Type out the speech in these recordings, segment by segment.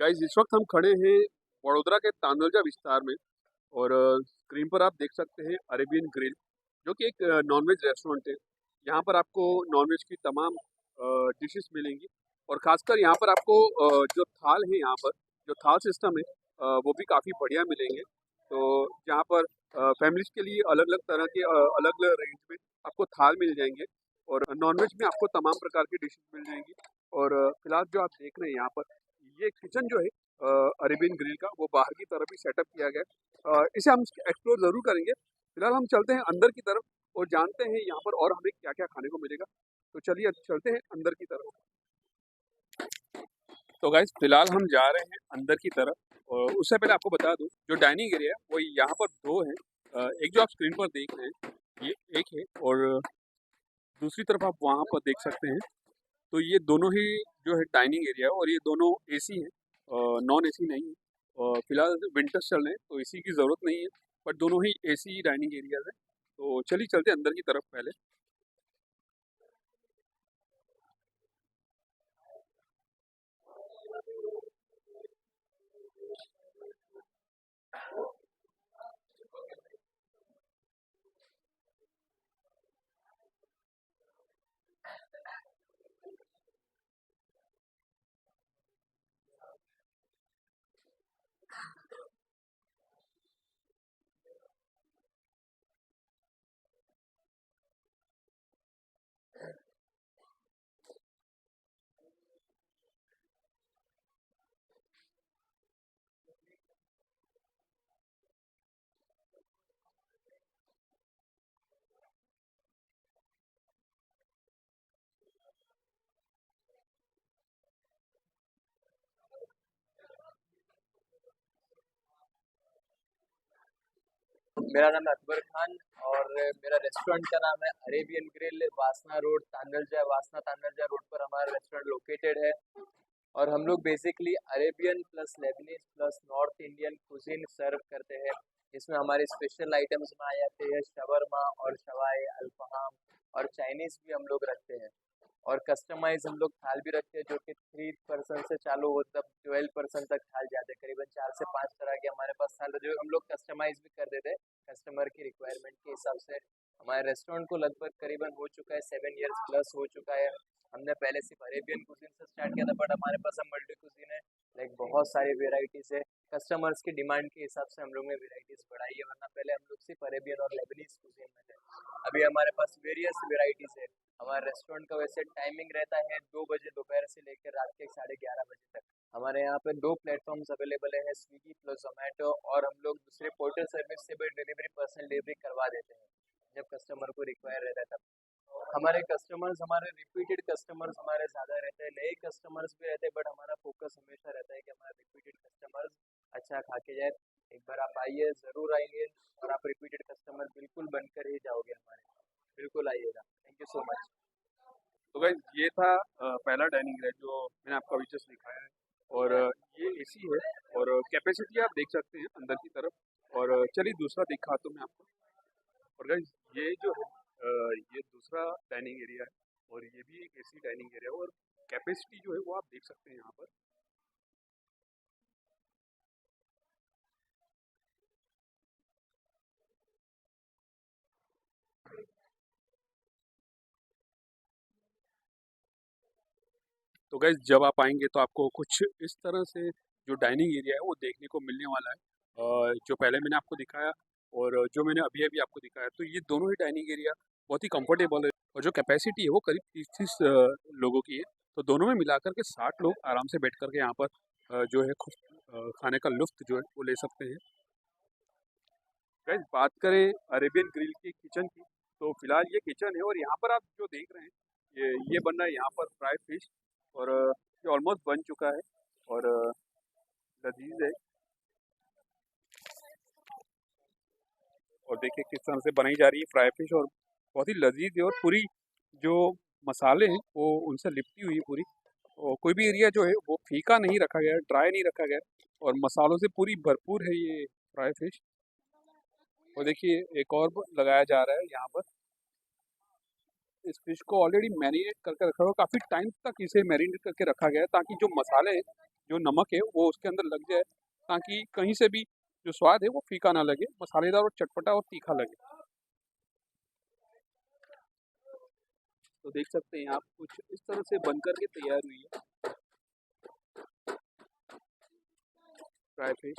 Guys इस वक्त हम खड़े हैं वडोदरा के तांदलजा विस्तार में। और स्क्रीन पर आप देख सकते हैं अरेबियन ग्रिल, जो कि एक नॉनवेज रेस्टोरेंट है। यहाँ पर आपको नॉनवेज की तमाम डिशेस मिलेंगी। और खासकर यहाँ पर आपको जो थाल है, यहाँ पर जो थाल सिस्टम है वो भी काफ़ी बढ़िया मिलेंगे। तो यहाँ पर फैमिलीज के लिए अलग अलग तरह के अलग अलग रेंज में आपको थाल मिल जाएंगे। और नॉनवेज में आपको तमाम प्रकार की डिशेस मिल जाएंगी। और फिलहाल जो आप देख रहे हैं यहाँ पर, ये किचन जो है अरेबियन ग्रिल का, वो बाहर की तरफ ही सेटअप किया गया है। इसे हम एक्सप्लोर ज़रूर करेंगे। फिलहाल हम चलते हैं अंदर की तरफ और जानते हैं यहाँ पर और हमें क्या क्या खाने को मिलेगा। तो चलिए चलते हैं अंदर की तरफ। तो गाइस फिलहाल हम जा रहे हैं अंदर की तरफ। और उससे पहले आपको बता दूं, जो डाइनिंग एरिया है वो यहाँ पर दो है। एक जो आप स्क्रीन पर देख रहे हैं ये एक है, और दूसरी तरफ आप वहाँ पर देख सकते हैं। तो ये दोनों ही जो है डाइनिंग एरिया है, और ये दोनों एसी है, नॉन एसी नहीं है। और फिलहाल विंटर्स चल रहे हैं तो एसी की ज़रूरत नहीं है, बट दोनों ही एसी डाइनिंग एरियाज है। तो चलिए चलते हैं अंदर की तरफ पहले। मेरा नाम है अकबर खान और मेरा रेस्टोरेंट का नाम है अरेबियन ग्रिल, वासना रोड तांदलजा। वासना तांदलजा रोड पर हमारा रेस्टोरेंट लोकेटेड है। और हम लोग basically Arabian plus Lebanese plus North Indian cuisine serve करते हैं। इसमें हमारे स्पेशल आइटम्स में आ जाते हैं शवरमा और शवाए, अल्फहाम, और चाइनीज़ भी हम लोग रखते हैं। और कस्टमाइज हम लोग थाल भी रखते हैं, जो कि 3 पर्सन से चालू हो तब 12 पर्सन तक थाल जाते हैं। करीबन 4 से 5 तरह के हमारे पास थाल है, जो हम लोग कस्टमाइज भी कर देते हैं कस्टमर की रिक्वायरमेंट के हिसाब से। हमारे रेस्टोरेंट को लगभग करीबन हो चुका है 7 ईयर्स प्लस हो चुका है। हमने पहले सिर्फ अरेबियन कुजीन से स्टार्ट किया था, बट हमारे पास अब मल्टी कुजीन है, लाइक बहुत सारी वेराइटीज़ है। कस्टमर्स की डिमांड के हिसाब से हम लोग ने वेराइटीज़ बढ़ाई है, वरना पहले हम लोग सिर्फ अरेबियन और लेबनीज कुजीन में थे। अभी हमारे पास वेरियस वेराइटीज़ है। हमारे रेस्टोरेंट का वैसे टाइमिंग रहता है 2 बजे दोपहर से लेकर रात के 11:30 बजे तक। हमारे यहाँ पे 2 प्लेटफॉर्म्स अवेलेबल है, स्विगी प्लस जोमेटो, और हम लोग दूसरे पोर्टल सर्विस से भी डिलीवरी, पर्सनल डिलीवरी करवा देते हैं जब कस्टमर को रिक्वायर रहता है तब। हमारे कस्टमर्स, हमारे रिपीटेड कस्टमर्स हमारे ज़्यादा रहते हैं, नए कस्टमर्स भी रहते हैं, बट हमारा फोकस हमेशा रहता है कि हमारे रिपीटेड कस्टमर्स अच्छा खा के जाए। एक बार आप आइए, ज़रूर आइए, और आप रिपीटेड कस्टमर बिल्कुल बनकर ही जाओगे हमारे। बिल्कुल आइएगा। Thank you so much. तो गाइस ये था पहला डाइनिंग एरिया जो मैंने आपको अभी जस्ट दिखाया है। और ये एसी है, और कैपेसिटी आप देख सकते हैं अंदर की तरफ। और चलिए दूसरा दिखाता हूँ मैं आपको। और गाइस ये जो है ये दूसरा डाइनिंग एरिया है, और ये भी एक एसी डाइनिंग एरिया है। और कैपेसिटी जो है वो आप देख सकते हैं यहाँ पर। तो गाइस जब आप आएंगे तो आपको कुछ इस तरह से जो डाइनिंग एरिया है वो देखने को मिलने वाला है। जो पहले मैंने आपको दिखाया और जो मैंने अभी अभी आपको दिखाया, तो ये दोनों ही डाइनिंग एरिया बहुत ही कंफर्टेबल है। और जो कैपेसिटी है वो करीब 30-30 लोगों की है। तो दोनों में मिलाकर के 60 लोग आराम से बैठ करके यहाँ पर जो है खाने का लुत्फ जो है वो ले सकते हैं। गाइस बात करें अरेबियन ग्रिल की किचन की, तो फिलहाल ये किचन है, और यहाँ पर आप जो देख रहे हैं ये बन रहा है यहाँ पर फ्राई फिश। और ये ऑलमोस्ट बन चुका है, और लजीज है। और देखिए किस तरह से बनाई जा रही है फ्राई फिश, और बहुत ही लजीज है। और पूरी जो मसाले हैं वो उनसे लिपटी हुई है पूरी। और कोई भी एरिया जो है वो फीका नहीं रखा गया है, ड्राई नहीं रखा गया है, और मसालों से पूरी भरपूर है ये फ्राई फिश। और देखिए एक और लगाया जा रहा है यहाँ पर। इस फिश को ऑलरेडी मैरिनेट करके रखा हुआ, काफ़ी टाइम तक इसे मैरिनेट करके रखा गया है, ताकि जो मसाले हैं जो नमक है वो उसके अंदर लग जाए, ताकि कहीं से भी जो स्वाद है वो फीका ना लगे, मसालेदार और चटपटा और तीखा लगे। तो देख सकते हैं आप, कुछ इस तरह से बनकर के तैयार हुई है फ्राई फिश।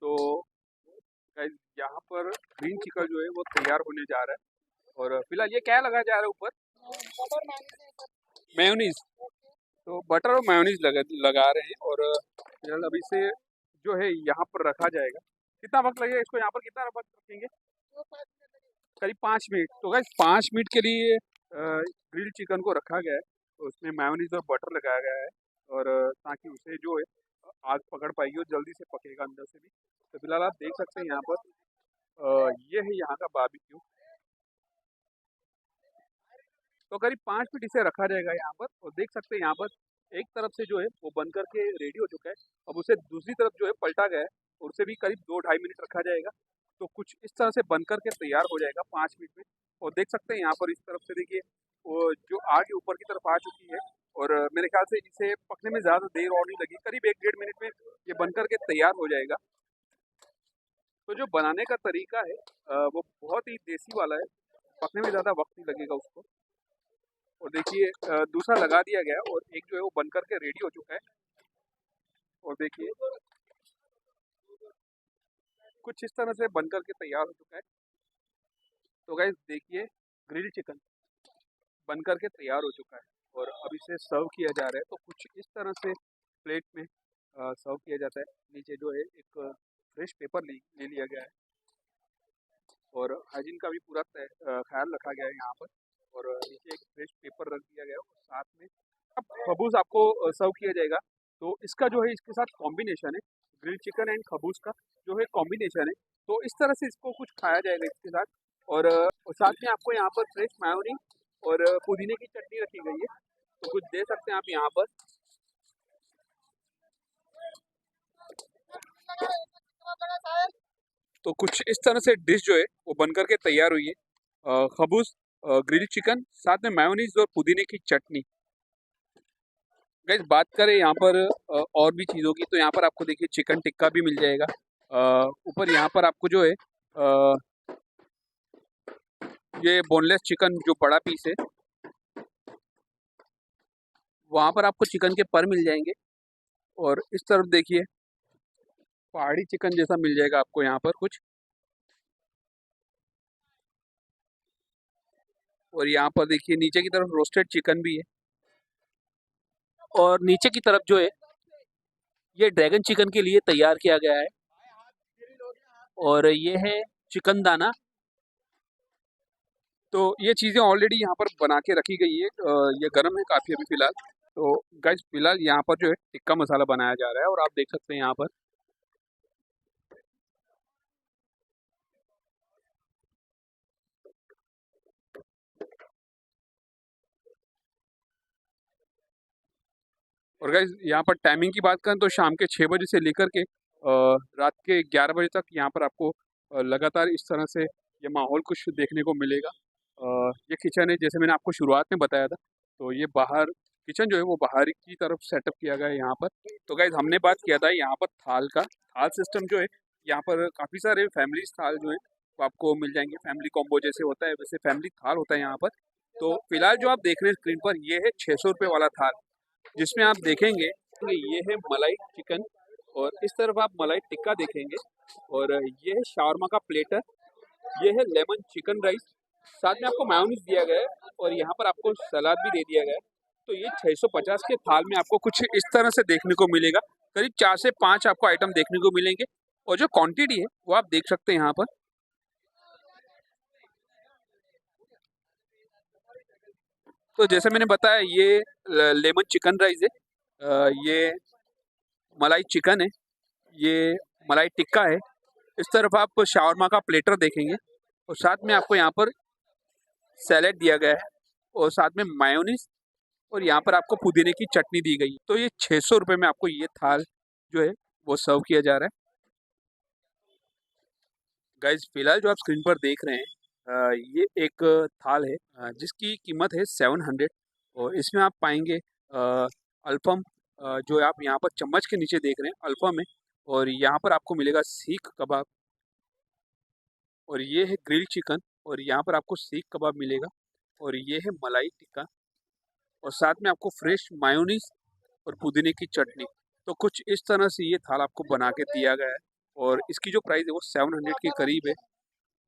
तो गाइस, यहाँ पर ग्रीन चिकन जो है वो तैयार होने जा रहा है। और फिलहाल ये क्या लगाया जा रहा है ऊपर? मेयोनीज। तो बटर और मेयोनीज लगा रहे हैं। और फिलहाल अभी से जो है यहाँ पर रखा जाएगा। कितना वक्त लगेगा इसको, यहाँ पर कितना वक्त रखेंगे? करीब 5 मिनट। तो गाइस 5 मिनट के लिए ग्रिल्ड चिकन को रखा गया है। तो उसमें मेयोनीज और बटर लगाया गया है, और ताकि उसे जो है आग पकड़ पाएगी और जल्दी से पकेगा अंदर से भी। तो फिलहाल आप देख सकते हैं यहाँ पर ये है यहाँ का बारबेक्यू। तो करीब 5 मिनट इसे रखा जाएगा यहाँ पर। और देख सकते हैं यहाँ पर एक तरफ से जो है वो बन करके रेडी हो चुका है। अब उसे दूसरी तरफ जो है पलटा गया है, और उसे भी करीब 2-2.5 मिनट रखा जाएगा। तो कुछ इस तरह से बन करके तैयार हो जाएगा 5 मिनट में। और देख सकते हैं यहाँ पर इस तरफ से देखिए, वो जो आग है ऊपर की तरफ आ चुकी है। और मेरे ख्याल से इसे पकने में ज़्यादा देर और नहीं लगी, करीब 1-1.5 मिनट में ये बन करके तैयार हो जाएगा। तो जो बनाने का तरीका है वो बहुत ही देसी वाला है, पकने में ज़्यादा वक्त नहीं लगेगा उसको। और देखिए दूसरा लगा दिया गया, और एक जो है वो बन करके रेडी हो चुका है। और देखिए कुछ इस तरह से बन करके तैयार हो चुका है। तो गाइस देखिए, ग्रिल्ड चिकन बन करके तैयार हो चुका है, और अब इसे सर्व किया जा रहा है। तो कुछ इस तरह से प्लेट में सर्व किया जाता है। नीचे जो है एक फ्रेश पेपर ले लिया गया है, और हाइजीन का भी पूरा ख्याल रखा गया है यहाँ पर। और नीचे एक फ्रेश पेपर रख दिया गया है, और साथ में अब खबूज आपको सर्व किया जाएगा। तो इसका जो है इसके साथ कॉम्बिनेशन है, ग्रिल्ड चिकन एंड खबूज का जो है कॉम्बिनेशन है। तो इस तरह से इसको कुछ खाया जाएगा इसके साथ। और साथ में आपको यहाँ पर फ्रेश मायोनी और पुदीने की चटनी रखी गई है। तो कुछ दे सकते हैं आप यहाँ पर। तो कुछ इस तरह से डिश जो है वो बन करके तैयार हुई है। खबूज, ग्रिल्ड चिकन, साथ में मायोनीज और पुदीने की चटनी। गाइस बात करें यहाँ पर और भी चीज़ों की, तो यहाँ पर आपको देखिए चिकन टिक्का भी मिल जाएगा। ऊपर यहाँ पर आपको जो है ये बोनलेस चिकन जो बड़ा पीस है, वहाँ पर आपको चिकन के पर मिल जाएंगे। और इस तरफ देखिए पहाड़ी चिकन जैसा मिल जाएगा आपको यहाँ पर कुछ। और यहाँ पर देखिए नीचे की तरफ रोस्टेड चिकन भी है। और नीचे की तरफ जो है ये ड्रैगन चिकन के लिए तैयार किया गया है। और ये है चिकन दाना। तो ये चीज़ें ऑलरेडी यहाँ पर बना के रखी गई है। ये गर्म है काफ़ी अभी फ़िलहाल। तो गाइस फिलहाल यहाँ पर जो है टिक्का मसाला बनाया जा रहा है, और आप देख सकते हैं यहाँ पर। और गाइस यहाँ पर टाइमिंग की बात करें तो शाम के 6 बजे से लेकर के रात के 11 बजे तक यहाँ पर आपको लगातार इस तरह से ये माहौल कुछ देखने को मिलेगा। ये किचन है, जैसे मैंने आपको शुरुआत में बताया था। तो ये बाहर किचन जो है वो बाहर की तरफ सेटअप किया गया है यहाँ पर। तो गाइस हमने बात किया था यहाँ पर थाल का। थाल सिस्टम जो है यहाँ पर काफ़ी सारे फैमिली थाल जो है वो आपको मिल जाएंगे। फैमिली कॉम्बो जैसे होता है वैसे फैमिली थाल होता है यहाँ पर। तो फिलहाल जो आप देख रहे हैं स्क्रीन पर, ये है 600 रुपये वाला थाल, जिसमें आप देखेंगे कि ये है मलाई चिकन, और इस तरफ आप मलाई टिक्का देखेंगे। और ये है शावरमा का प्लेटर, ये है लेमन चिकन राइस, साथ में आपको मायोनीज दिया गया है, और यहाँ पर आपको सलाद भी दे दिया गया है। तो ये 650 के थाल में आपको कुछ इस तरह से देखने को मिलेगा। करीब 4 से 5 आपको आइटम देखने को मिलेंगे। और जो क्वांटिटी है वो आप देख सकते हैं यहाँ पर। तो जैसे मैंने बताया ये लेमन चिकन राइस है, ये मलाई चिकन है, ये मलाई टिक्का है। इस तरफ आप शावरमा का प्लेटर देखेंगे, और साथ में आपको यहाँ पर सैलेड दिया गया है, और साथ में मायोनीज, और यहाँ पर आपको पुदीने की चटनी दी गई है। तो ये 600 रुपये में आपको ये थाल जो है वो सर्व किया जा रहा है। गाइज फिलहाल जो आप स्क्रीन पर देख रहे हैं ये एक थाल है जिसकी कीमत है 700। और इसमें आप पाएंगे अल्फम जो आप यहाँ पर चम्मच के नीचे देख रहे हैं अल्फम है। और यहाँ पर आपको मिलेगा सीख कबाब, और ये है ग्रिल चिकन, और यहाँ पर आपको सीख कबाब मिलेगा, और ये है मलाई टिक्का, और साथ में आपको फ्रेश मायोनीज और पुदीने की चटनी। तो कुछ इस तरह से ये थाल आपको बना के दिया गया है, और इसकी जो प्राइस है वो 700 के करीब है।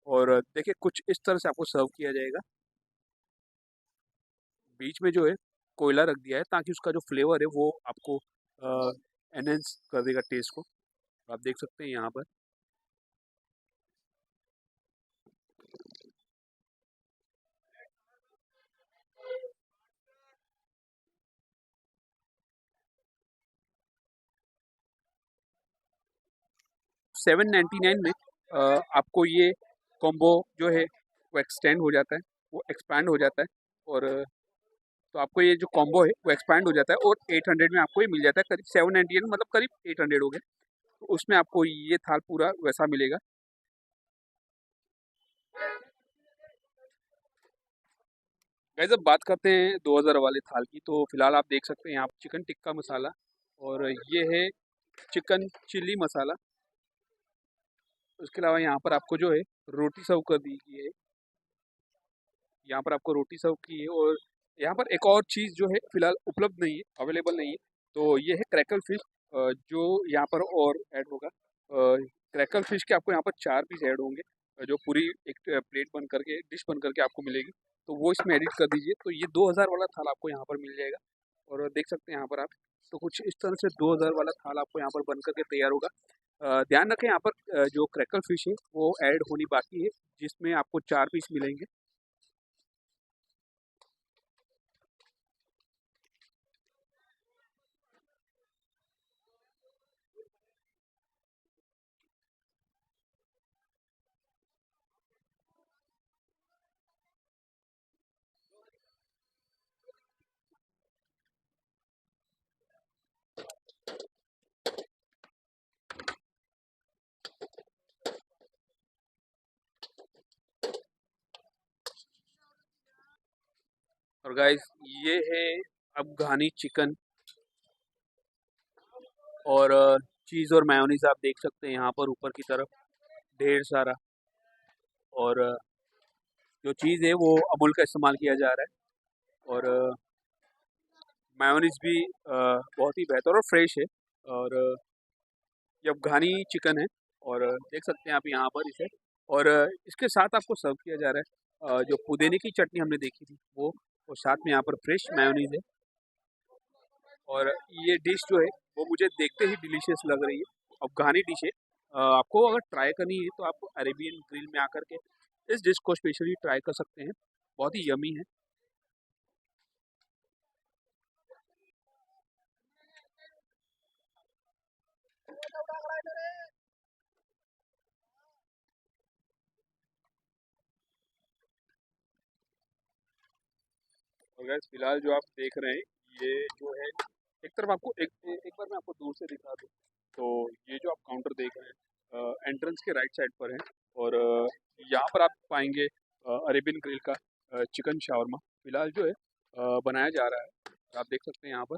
और देखिए कुछ इस तरह से आपको सर्व किया जाएगा। बीच में जो है कोयला रख दिया है ताकि उसका जो फ्लेवर है वो आपको एनहेंस कर देगा टेस्ट को। आप देख सकते हैं यहाँ पर। $799 में आपको ये कॉम्बो जो है वो एक्सटेंड हो जाता है, वो एक्सपैंड हो जाता है। और तो आपको ये जो कॉम्बो है वो एक्सपैंड हो जाता है, और 800 में आपको ये मिल जाता है। करीब 798 मतलब करीब 800 हो गए। तो उसमें आपको ये थाल पूरा वैसा मिलेगा। गाइस अब बात करते हैं 2000 वाले थाल की। तो फिलहाल आप देख सकते हैं यहाँ चिकन टिक्का मसाला, और ये है चिकन चिल्ली मसाला। उसके अलावा यहाँ पर आपको जो है रोटी सर्व कर दी गई है। यहाँ पर आपको रोटी सर्व की है, और यहाँ पर एक और चीज़ जो है फिलहाल उपलब्ध नहीं है, अवेलेबल नहीं है। तो ये है क्रैकल फिश, जो यहाँ पर और ऐड होगा। क्रैकल फिश के आपको यहाँ पर 4 पीस ऐड होंगे, जो पूरी एक प्लेट बन करके डिश बन करके आपको मिलेगी। तो वो इसमें एडिट कर दीजिए, तो ये 2000 वाला थाल आपको यहाँ पर मिल जाएगा। और देख सकते हैं यहाँ पर आप, तो कुछ इस तरह से 2000 वाला थाल आपको यहाँ पर बन करके तैयार होगा। ध्यान रखें यहाँ पर जो क्रैकल फिश है वो ऐड होनी बाकी है, जिसमें आपको 4 पीस मिलेंगे। और गाइस ये है अफगानी चिकन, और चीज़ और मेयोनीज आप देख सकते हैं यहाँ पर ऊपर की तरफ ढेर सारा। और जो चीज़ है वो अमूल का इस्तेमाल किया जा रहा है, और मेयोनीज भी बहुत ही बेहतर और फ्रेश है। और ये अफगानी चिकन है, और देख सकते हैं आप यहाँ पर इसे। और इसके साथ आपको सर्व किया जा रहा है जो पुदीने की चटनी हमने देखी थी वो, और साथ में यहाँ पर फ्रेश मेयोनीज है। और ये डिश जो है वो मुझे देखते ही डिलीशियस लग रही है। अफगानी डिश है। आपको अगर ट्राई करनी है तो आप अरेबियन ग्रिल में आकर के इस डिश को स्पेशली ट्राई कर सकते हैं। बहुत ही यमी है। और guys, फिलहाल जो आप देख रहे हैं ये जो है, एक तरफ आपको एक बार मैं आपको दूर से दिखा दूँ। तो ये जो आप काउंटर देख रहे हैं एंट्रेंस के राइट साइड पर है, और यहाँ पर आप पाएंगे अरेबियन ग्रिल का चिकन शावरमा फिलहाल जो है बनाया जा रहा है। आप देख सकते हैं यहाँ पर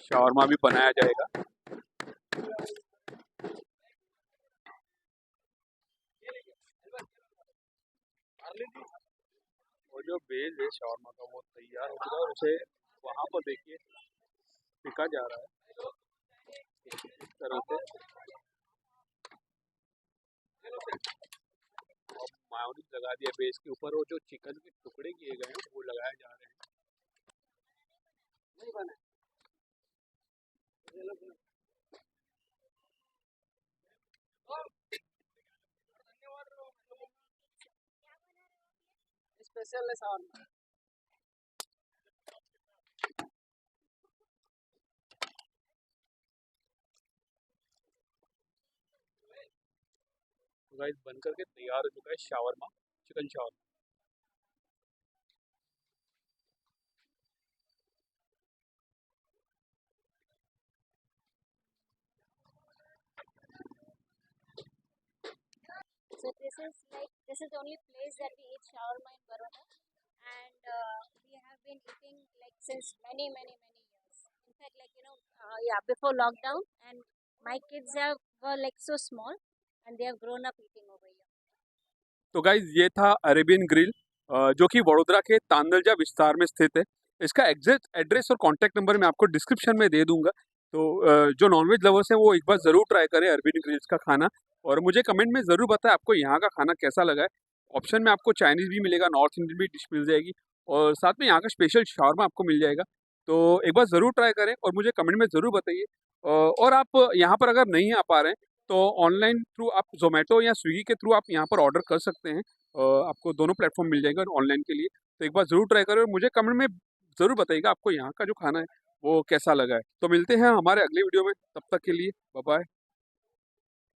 शावरमा भी बनाया जाएगा। और जो बेस है शावरमा का वो तैयार हो चुका है, और उसे वहाँ पर देखिए सिका जा रहा है इस तरह से। और मायोनीज लगा दिया बेस के ऊपर, और जो चिकन के टुकड़े किए गए हैं वो लगाए जा रहे हैं। स्पेशल है सावन। तो गाइस बन करके तैयार हो चुका है shawarma, chicken shawarma. So this is the only place that we eat shawarma in Baroda, and we have been eating like since many years. In fact, yeah, before lockdown, and my kids were like so small, and they have grown up eating over here. तो guys ये था Arabian grill, जो कि वडोदरा के तांदलजा विस्तार में स्थित है। इसका एग्जैक्ट एड्रेस और कॉन्टैक्ट नंबर मैं आपको डिस्क्रिप्शन में दे दूंगा। तो जो नॉनवेज लवर्स हैं वो एक बार ज़रूर ट्राई करें अरेबियन ग्रिल्स का खाना, और मुझे कमेंट में ज़रूर बताएं आपको यहाँ का खाना कैसा लगा है। ऑप्शन में आपको चाइनीज़ भी मिलेगा, नॉर्थ इंडियन भी डिश मिल जाएगी, और साथ में यहाँ का स्पेशल शावरमा आपको मिल जाएगा। तो एक बार ज़रूर ट्राई करें और मुझे कमेंट में ज़रूर बताइए। और आप यहाँ पर अगर नहीं आ पा रहे हैं तो ऑनलाइन थ्रू आप जोमेटो या स्विगी के थ्रू आप यहाँ पर ऑर्डर कर सकते हैं। आपको दोनों प्लेटफॉर्म मिल जाएगा ऑनलाइन के लिए। तो एक बार ज़रूर ट्राई करें और मुझे कमेंट में ज़रूर बताइएगा आपको यहाँ का जो खाना है वो कैसा लगा है। तो मिलते हैं हमारे अगले वीडियो में, तब तक के लिए बाय बाय।